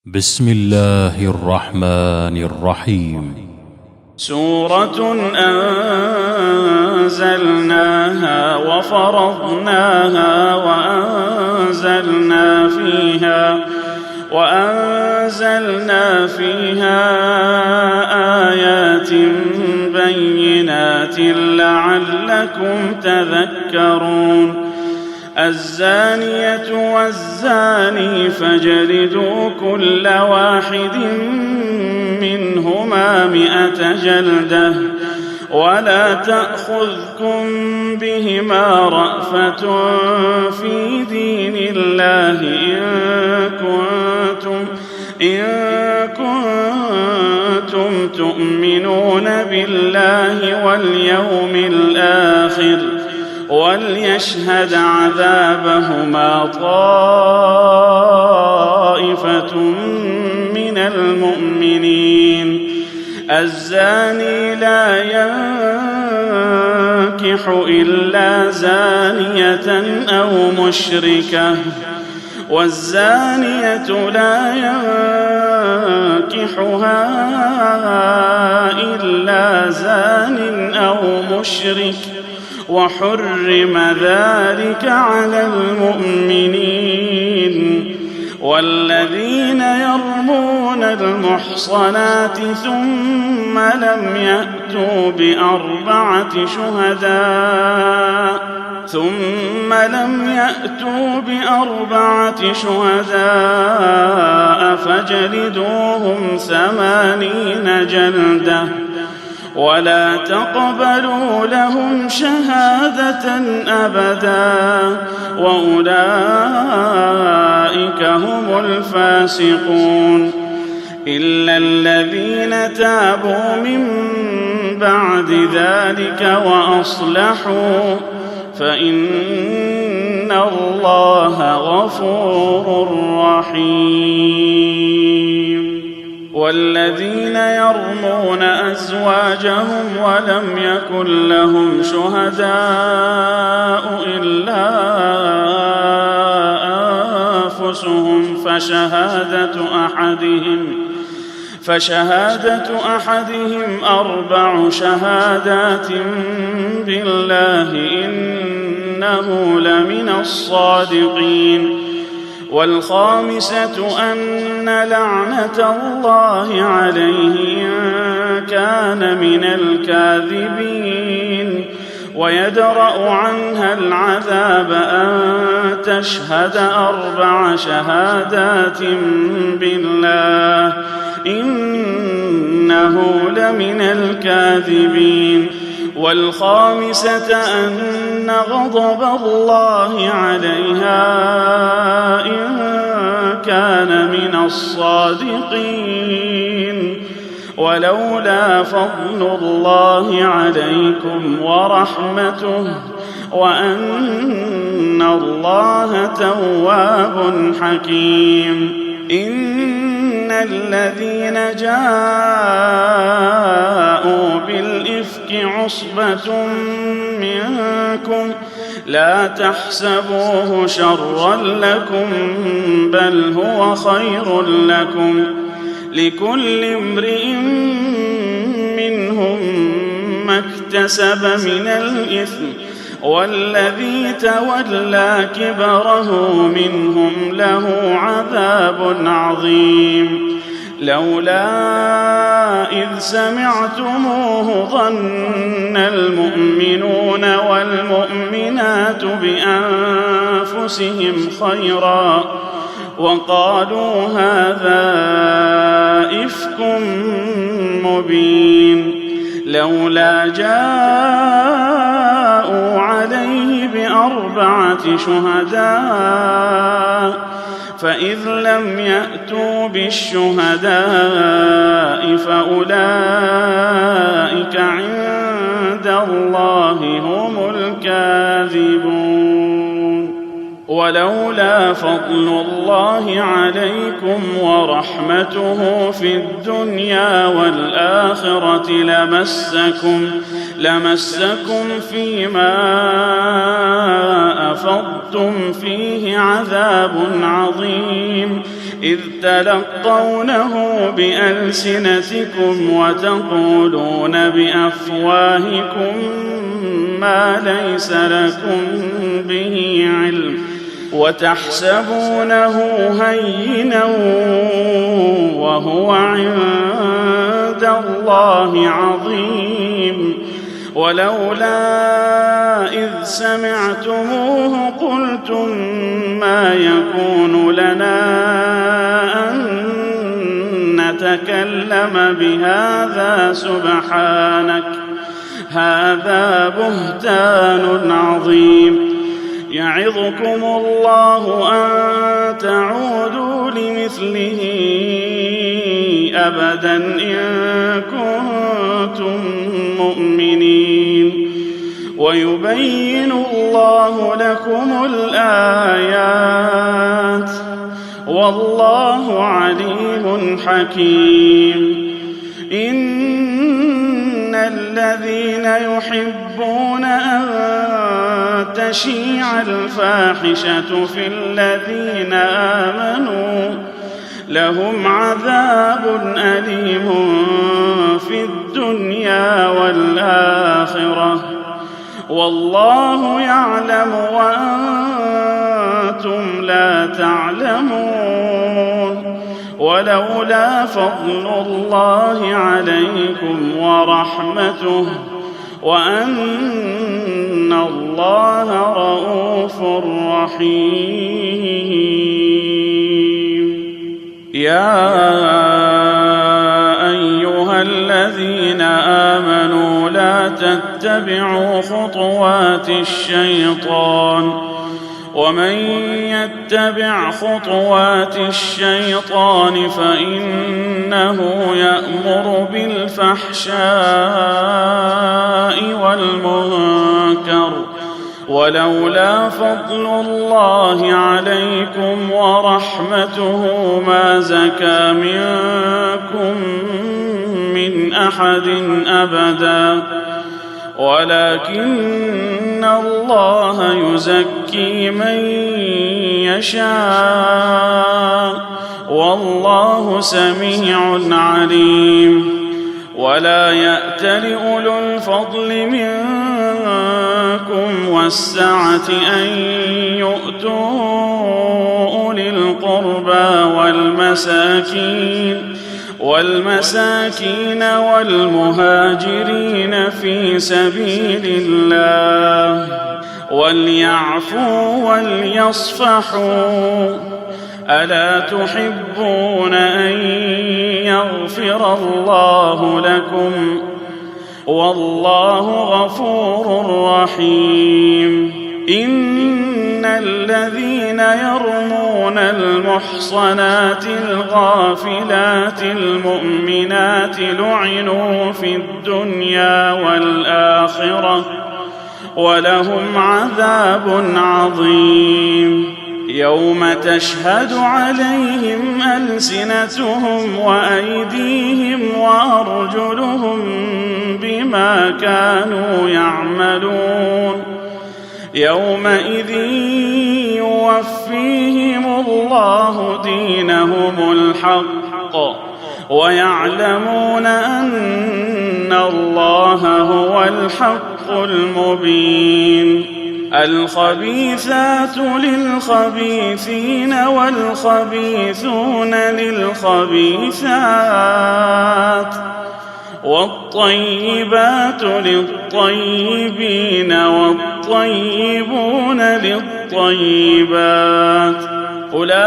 بسم الله الرحمن الرحيم. سورة أنزلناها وفرضناها وأنزلنا فيها آيات بينات لعلكم تذكرون. الزانية والزاني فاجلدوا كل واحد منهما 100 جلدة ولا تأخذكم بهما رأفة في دين الله إن كنتم تؤمنون بالله واليوم الآخر وليشهد عذابهما طائفة من المؤمنين. الزاني لا ينكح إلا زانية أو مشركة والزانية لا ينكحها إلا زان أو مشرك وحرم ذلك على المؤمنين. والذين يرمون المحصنات ثم لم يأتوا بأربعة شهداء فاجلدوهم 80 جلدة ولا تقبلوا لهم شهادة أبدا وأولئك هم الفاسقون. إلا الذين تابوا من بعد ذلك وأصلحوا فإن الله غفور رحيم. والذين يرمون أزواجهم ولم يكن لهم شهداء إلا أنفسهم فشهادة أحدهم 4 شهادات بالله إنه لمن الصادقين. والخامسة أن لعنة الله عليه إن كان من الكاذبين. ويدرأ عنها العذاب أن تشهد 4 شهادات بالله إنه لمن الكاذبين. والخامسة أن غضب الله عليها إن كان من الصادقين. ولولا فضل الله عليكم ورحمته وأن الله تواب حكيم. إن الذين جاءوا بالإفك عصبة منكم لا تحسبوه شرا لكم بل هو خير لكم لكل امرئ منهم ما اكتسب من الإثم والذي تولى كبره منهم له عذاب عظيم. لولا إذ سمعتموه ظن المؤمنون والمؤمنات بأنفسهم خيرا وقالوا هذا إفك مبين. لولا جاءوا عليه ب4 شهداء فإذ لم يأتوا بالشهداء فأولئك عند الله هم الكاذبون. ولولا فضل الله عليكم ورحمته في الدنيا والآخرة لمسكم فيما أفضتم فيه عذاب عظيم إذ تلقونه بألسنتكم وتقولون بأفواهكم ما ليس لكم به علم وتحسبونه هينا وهو عند الله عظيم ولولا إذ سمعتموه قلتم ما يكون لنا أن نتكلم بهذا سبحانك هذا بهتان عظيم يعظكم الله أن تعودوا لمثله أبدا إن كنتم مؤمنين ويبين الله لكم الآيات والله عليم حكيم إن الذين يحبون أن تشيع الفاحشة في الذين آمنوا لهم عذاب أليم في الدنيا والآخرة والله يعلم وأنتم لا تعلمون ولولا فضل الله عليكم ورحمته وأن الله رؤوف رحيم يا أيها الذين آمنوا لا تتبعوا خطوات الشيطان ومن يتبع خطوات الشيطان فإنه يأمر بالفحشاء والمنكر ولولا فضل الله عليكم ورحمته ما زكى منكم من أحد أبدا ولكن الله يزكي من يشاء والله سميع عليم ولا يأتل أولو الفضل منكم والسعة أن يؤتوا أولي القربى والمساكين والمهاجرين في سبيل الله وليعفوا وليصفحوا ألا تحبون أن يغفر الله لكم والله غفور رحيم إن الذين يرمون المحصنات الغافلات المؤمنات لعنوا في الدنيا والآخرة ولهم عذاب عظيم يوم تشهد عليهم ألسنتهم وأيديهم وأرجلهم بما كانوا يعملون يومئذ يوفيهم الله دينهم الحق ويعلمون أن الله هو الحق المبين الخبيثات للخبيثين والخبيثون للخبيثات والطيبات للطيبين والطيبون للطيبات أولئك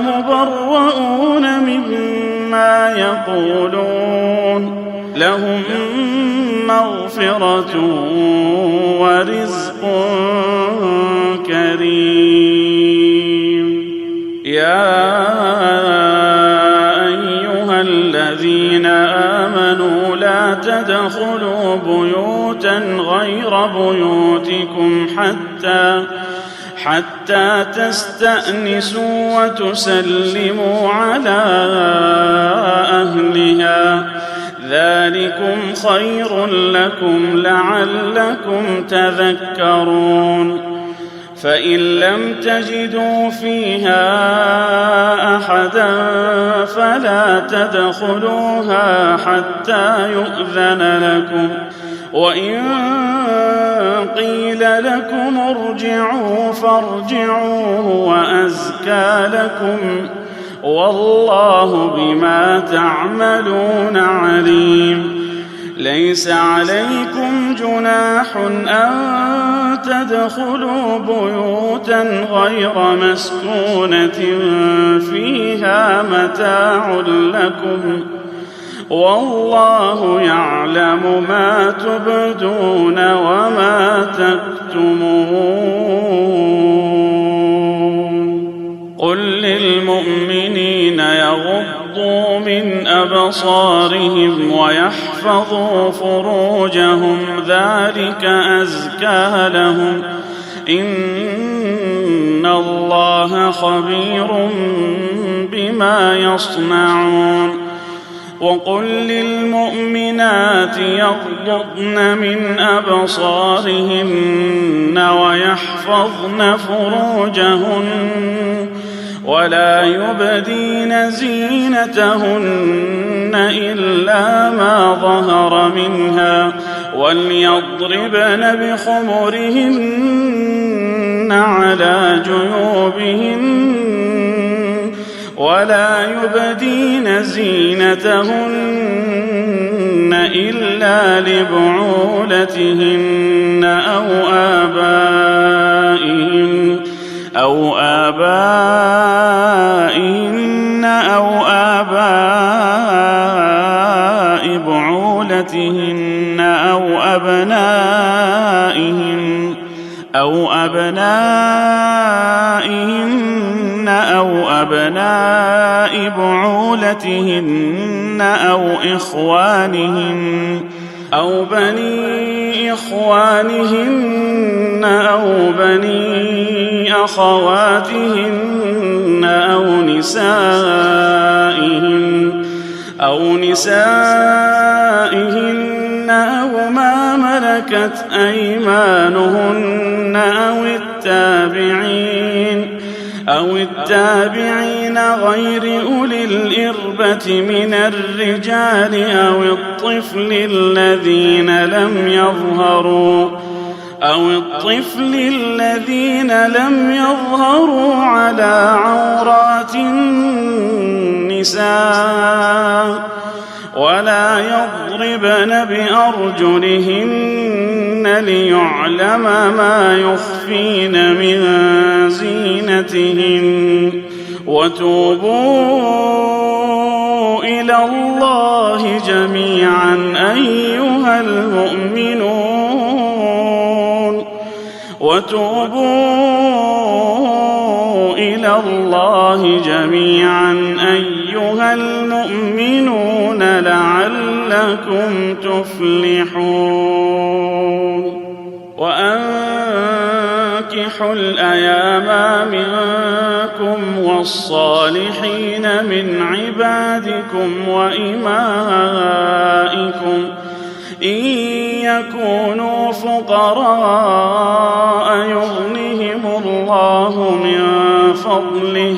مبرؤون مما يقولون لهم مغفرة ورزق كريم يا أيها الذين آمنوا لا تدخلوا بيوتا غير بيوتكم حتى تستأنسوا وتسلموا على أهلها ذلكم خير لكم لعلكم تذكرون فإن لم تجدوا فيها أحدا فلا تدخلوها حتى يؤذن لكم، وإن قيل لكم ارجعوا فارجعوا هو أزكى لكم، والله بما تعملون عليم. ليس عليكم جناح أن تدخلوا بيوتا غير مسكونة فيها متاع لكم، والله يعلم ما تبدون وما تكتمون. قل للمؤمنين يغضوا من أبصارهم ويحفظوا فروجهم ذلك أزكى لهم، إن الله خبير بما يصنعون. وقل للمؤمنات يغضضن من أبصارهن ويحفظن فروجهن ولا يبدين زينتهن إلا ما ظهر منها، وليضربن بخمرهن على جيوبهن ولا يبدين زينتهن إلا لبعولتهن أو آبائهن أو آباء بعولتهن أو أبنائهن أو أبناء بعولتهن أو إخوانهن أو بني إخوانهن أو بني أخواتهن أو نسائهن أو ما ملكت أيمانهن أو التابعين غير أولي الإربة من الرجال أو الطفل الذين لم يظهروا على عورات النساء، ولا يضربن بأرجلهن ليعلم ما يخفين من زينتهن. وتوبوا إلى الله جميعا أيها المؤمنون لعلكم تفلحون. وأنكحوا الأيام منكم والصالحين من عبادكم وإمائكم إن يكونوا فقراء يغنهم الله من فضله،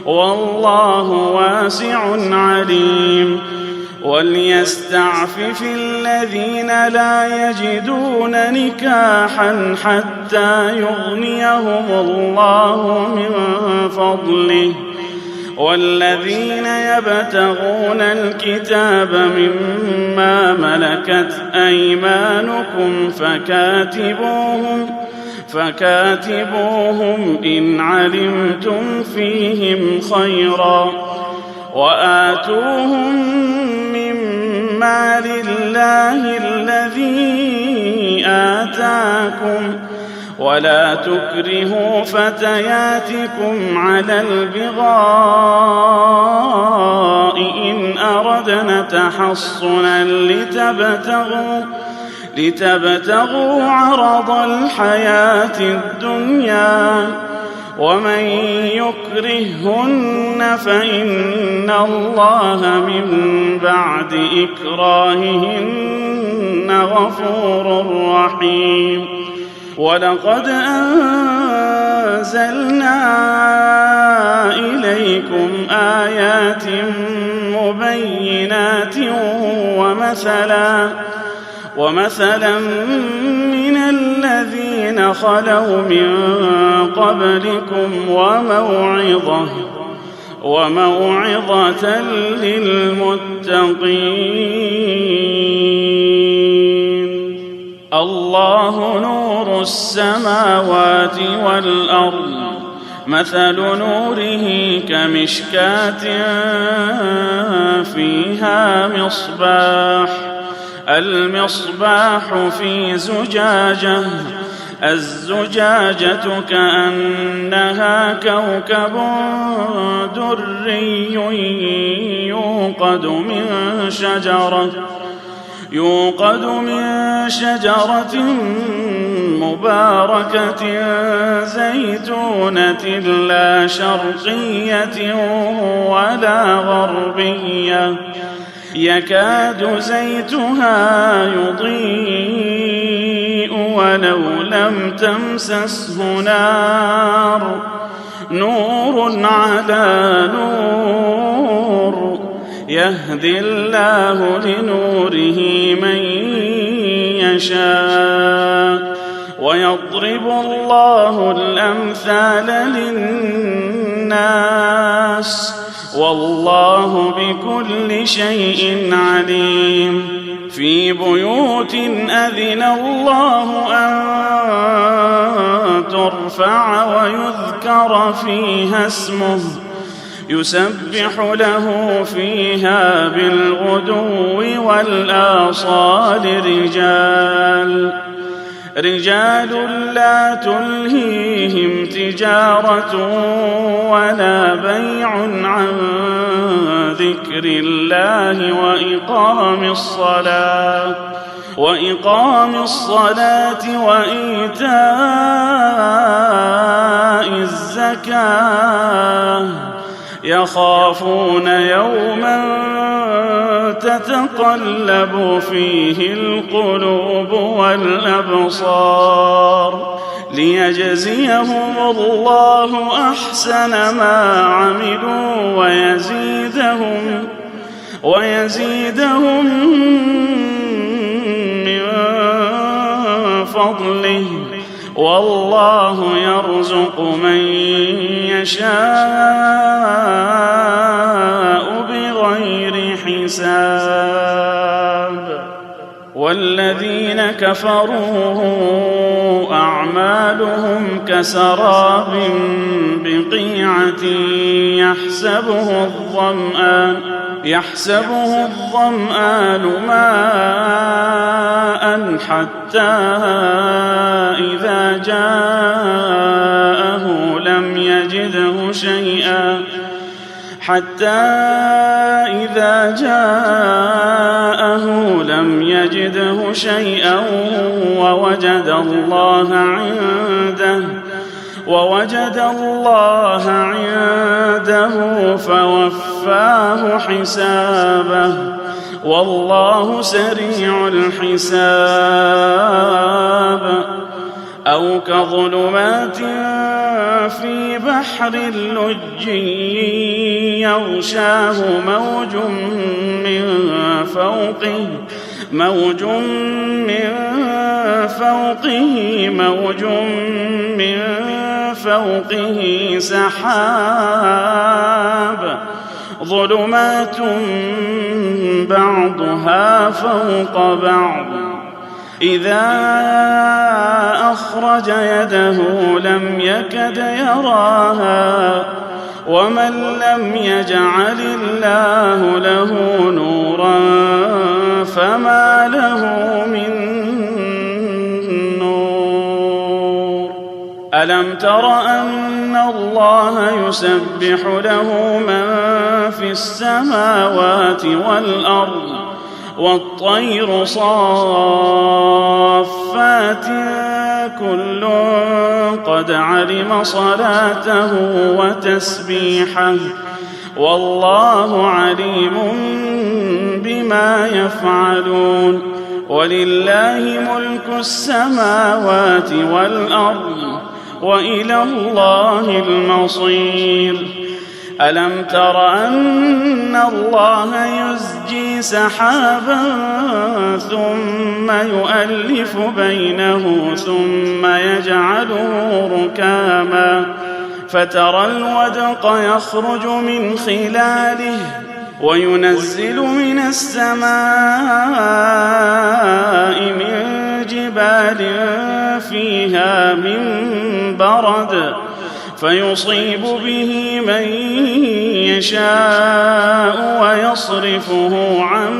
والله واسع عليم. وليستعفف الذين لا يجدون نكاحا حتى يغنيهم الله من فضله، والذين يبتغون الكتاب مما ملكت أيمانكم فكاتبوهم إن علمتم فيهم خيرا، وآتوهم من مال الله الذي آتاكم، ولا تكرهوا فتياتكم على البغاء إن أردنا تحصنا لتبتغوا عرض الحياة الدنيا، ومن يكرههن فإن الله من بعد إكراههن غفور رحيم. ولقد أنزلنا إليكم آيات مبينات ومثلا من الذين خلوا من قبلكم وموعظة للمتقين. الله نور السماوات والأرض، مثل نوره كمشكاة فيها المصباح في زجاجة، الزجاجة كأنها كوكب دري يوقد من شجرة مباركة زيتونة لا شرقية ولا غربية، يكاد زيتها يضيء ولو لم تمسسه نار، نور على نور، يهدي الله لنوره من يشاء، ويضرب الله الأمثال للناس، والله بكل شيء عليم. في بيوت أذن الله أن ترفع ويذكر فيها اسمه، يسبح له فيها بالغدو والآصال رجال لا تلهيهم تجارة ولا بيع عن ذكر الله وإقام الصلاة وإيتاء الزكاة، يخافون يوما تتقلب فيه القلوب والأبصار، ليجزيهم الله أحسن ما عملوا ويزيدهم من فضله، والله يرزق من يشاء بغير حساب. والذين كفروا أعمالهم كسراب بقيعة يحسبه الظمآن ماء حتى إذا جاءه لم يجده شيئا ووجد الله عنده فوفاه حسابه، والله سريع الحساب. أو كظلمات في بحر لج يغشاه موج من فوقه سحاب، ظلمات بعضها فوق بعض، إذا أخرج يده لم يكد يراها، ومن لم يجعل الله له نورا فما له من نور. ألم تر أن الله يسبح له من في السماوات والأرض والطير صافات كل قد علم صلاته وتسبيحه، والله عليم بما يفعلون. ولله ملك السماوات والأرض وإلى الله المصير. ألم تر أن الله يزجي سحابا ثم يؤلف بينه ثم يجعله ركاما فترى الودق يخرج من خلاله وينزل من السماء من جبال فيها من برد فيصيب به من يشاء ويصرفه عن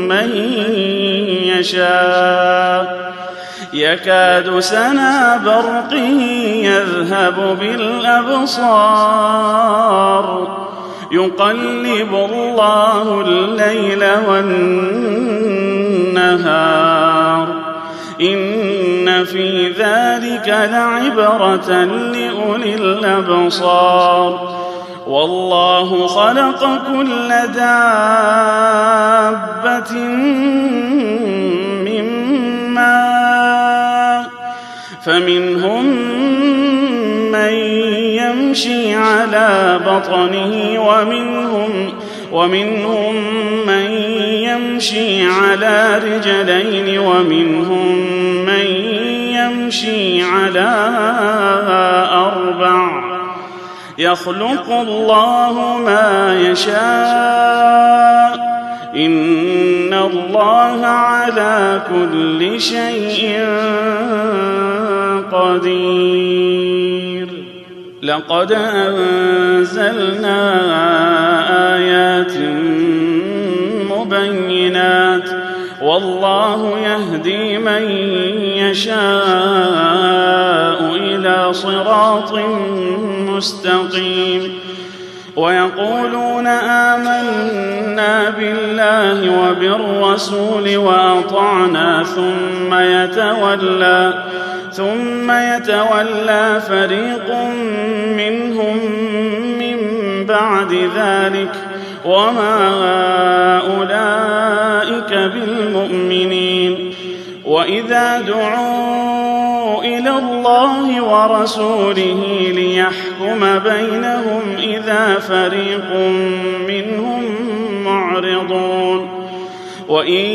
من يشاء يكاد سنا برقه يذهب بالأبصار يقلب الله الليل والنهار إن في ذلك لعبرة لأولي الأبصار. والله خلق كل دابة من ماء فمنهم من يمشي على بطنه ومنهم من يمشي على رجلين ومنهم من يمشي على أربع يخلق الله ما يشاء إن الله على كل شيء قدير. لقد أنزلنا آيات مبينات والله يهدي من يشاء إلى صراط مستقيم. ويقولون آمنا بالله وبالرسول وأطعنا ثم يتولى فريق منهم من بعد ذلك وما أولئك بالمؤمنين. وإذا دعوا إلى الله ورسوله ليحكم بينهم إذا فريق منهم معرضون وإن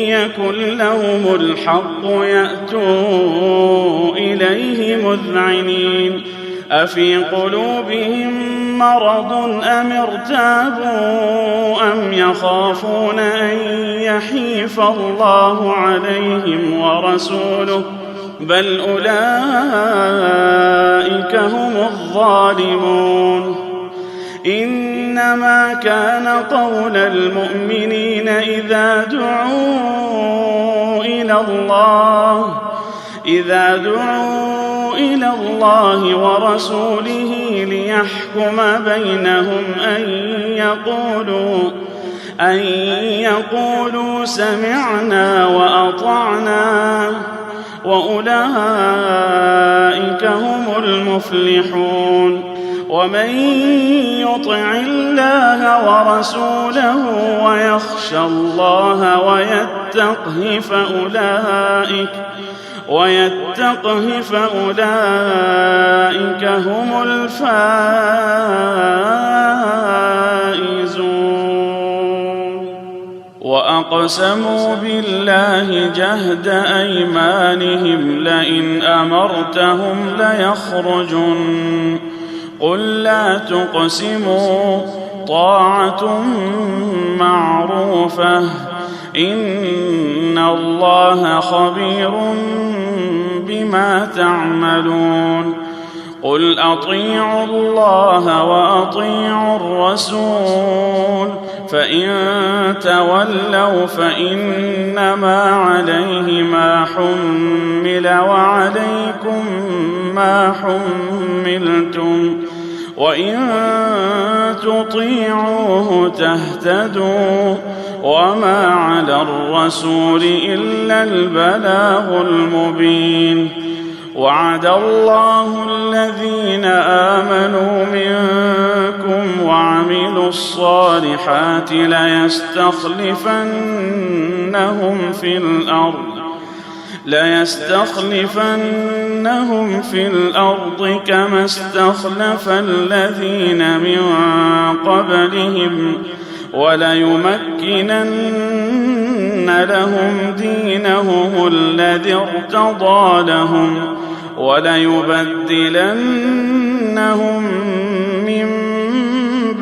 يكن لهم الحق يأتوا إليه مذعنين. أفي قلوبهم مرض أم ارتابوا أم يخافون أن يحيف الله عليهم ورسوله بل أولئك هم الظالمون. إنما كان قول المؤمنين إذا دعوا إلى الله ورسوله ليحكم بينهم أن يقولوا سمعنا وأطعنا وأولئك هم المفلحون. ومن يطع الله ورسوله ويخشى الله ويتقه فأولئك هم الفائزون. وأقسموا بالله جهد أيمانهم لئن أمرتهم ليخرجن قل لا تقسموا طاعة معروفة إن الله خبير بما تعملون. قل أطيعوا الله وأطيعوا الرسول فإن تولوا فإنما عليه ما حمل وعليكم ما حملتم وإن تطيعوه تهتدوا وما على الرسول إلا البلاغ المبين. وعد الله الذين آمنوا منكم وعملوا الصالحات ليستخلفنهم في الأرض كما استخلف الذين من قبلهم وليمكنن لهم دينهم الذي ارتضى لهم وليبدلنهم من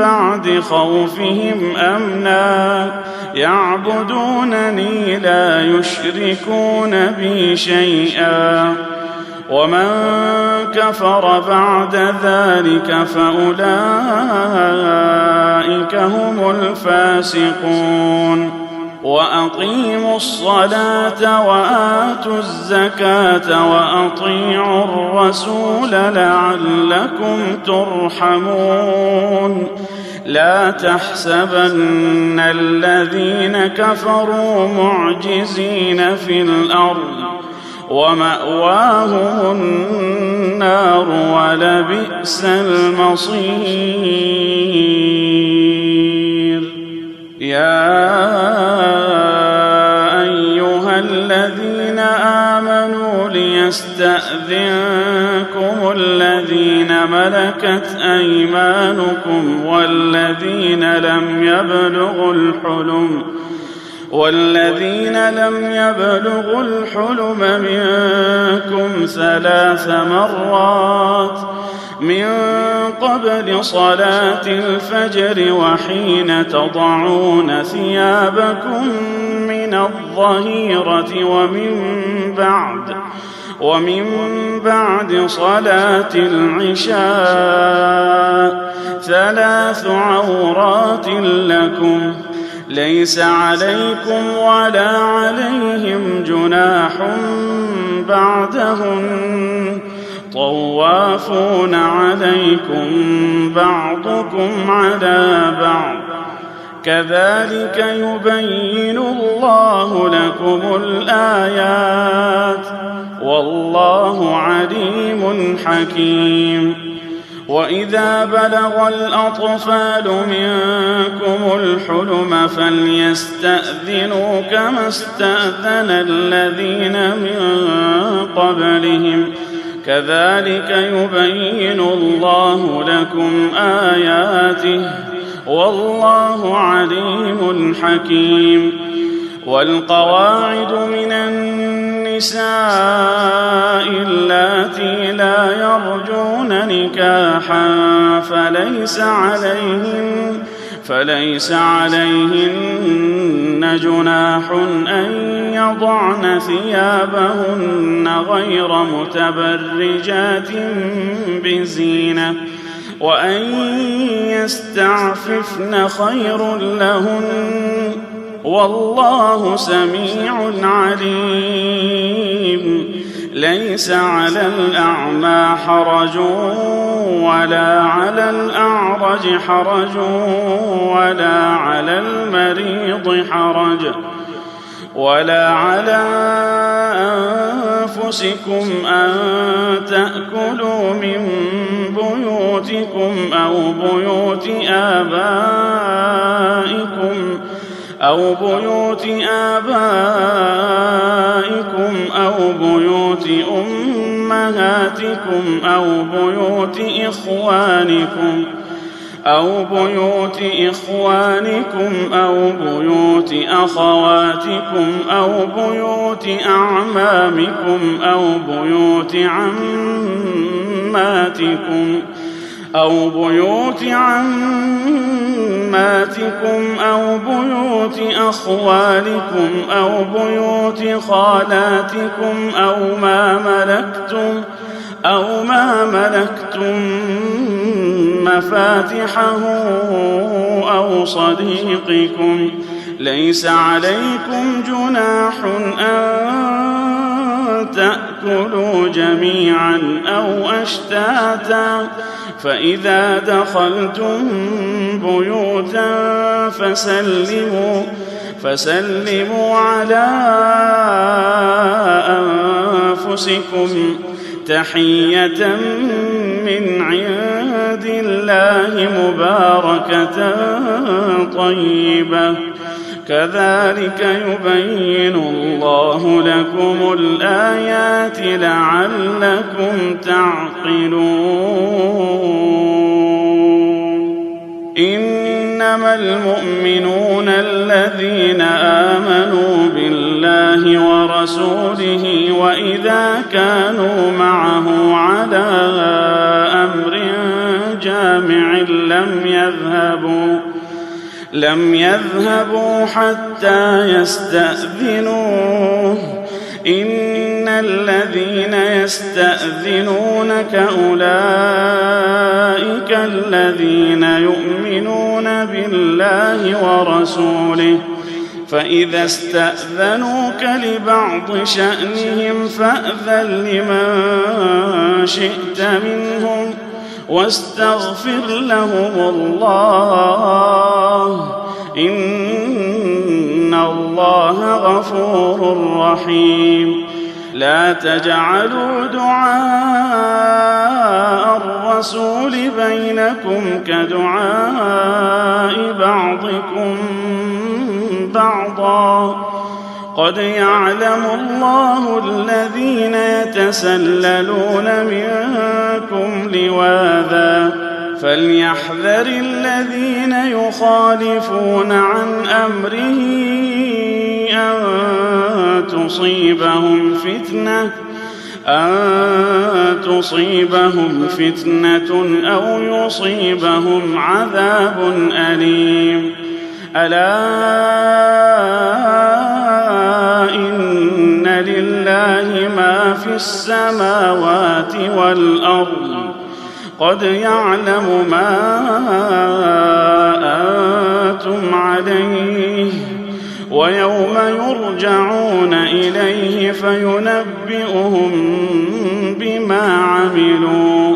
بعد خوفهم أمنا يعبدونني لا يشركون بي شيئا ومن كفر بعد ذلك فأولئك هم الفاسقون وأقيموا الصلاة وآتوا الزكاة وأطيعوا الرسول لعلكم ترحمون لا تحسبن الذين كفروا معجزين في الأرض ومأواهم النار ولبئس المصير يا أيها الذين آمنوا ليستأذنكم الذين ملكت أيمانكم والذين لم يبلغوا الحلم منكم 3 مرات من قبل صلاة الفجر وحين تضعون ثيابكم من الظهيرة ومن بعد صلاة العشاء 3 عورات لكم ليس عليكم ولا عليهم جناح بعدهن طوافون عليكم بعضكم على بعض كذلك يبين الله لكم الآيات والله عليم حكيم وإذا بلغ الأطفال منكم الحلم فليستأذنوا كما استأذن الذين من قبلهم كذلك يبين الله لكم آياته والله عليم حكيم والقواعد من النساء اللاتي لا يرجون نكاحا فليس عليهن جناح أن يضعن ثيابهن غير متبرجات بزينة وأن يستعففن خير لهن والله سميع عليم ليس على الأعمى حرج ولا على الأعرج حرج ولا على المريض حرج ولا على أنفسكم أن تأكلوا من بيوتكم أو بيوت آبائكم أو بيوت أمهاتكم أو بيوت إخوانكم أو بيوت أخواتكم أو بيوت أعمامكم أو بيوت عماتكم أو بيوت أخوالكم أو بيوت خالاتكم أو ما ملكتم مفاتحه أو صديقكم ليس عليكم جناح أن تأكلوا جميعا أو أشتاتا فإذا دخلتم بيوتا فسلموا على أنفسكم تحية من عند الله مباركة طيبة كذلك يبين الله لكم الآيات لعلكم تعقلون إنما المؤمنون الذين آمنوا بالله ورسوله وإذا كانوا معه على أمر جامع لم يذهبوا حتى يستأذنوه إن الذين يستأذنونك أولئك الذين يؤمنون بالله ورسوله فإذا استأذنوك لبعض شأنهم فأذن لمن شئت منهم واستغفر لهم الله إن الله غفور رحيم لا تجعلوا دعاء الرسول بينكم كدعاء بعضكم بعضا قد يعلم الله الذين يتسللون منكم لواذا فليحذر الذين يخالفون عن أمره أن تصيبهم فتنة أو يصيبهم عذاب أليم ألا إن لله ما في السماوات والأرض قد يعلم ما أنتم عليه ويوم يرجعون إليه فينبئهم بما عملوا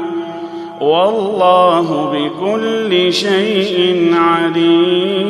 والله بكل شيء عليم